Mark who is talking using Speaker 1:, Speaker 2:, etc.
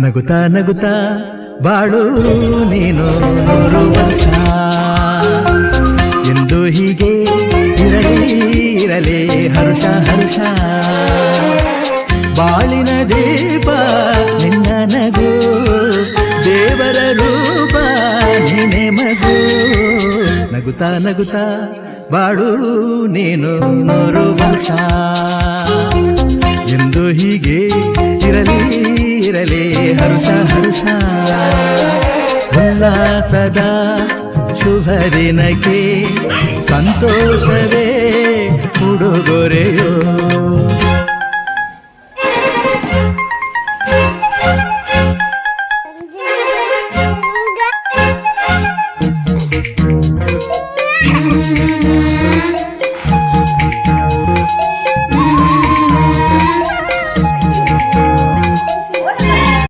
Speaker 1: ನಗುತ್ತಾ ನಗುತ್ತಾ ಬಾಳು ನೀನು 100 ವರ್ಷ ಎಂದು ಹೀಗೆ ಇರಲಿ ಹರುಷ ಹರುಷ ಬಾಳಿನ ದೀಪ ನಿನ್ನ ನಗು ದೇವರ ರೂಪ ನೀನೆ ಮಗು ನಗುತ್ತಾ ನಗುತ್ತಾ ಬಾಳು ನೀನು 100 ವರ್ಷ ಎಂದು ಹೀಗೆ ಇರಲಿ ಹರುಷ ಹರುಷ ಉಲ್ಲಾಸದ ಶುಭ ದಿನಕ್ಕೆ ಸಂತೋಷವೇ ಉಡುಗೊರೆಯೋ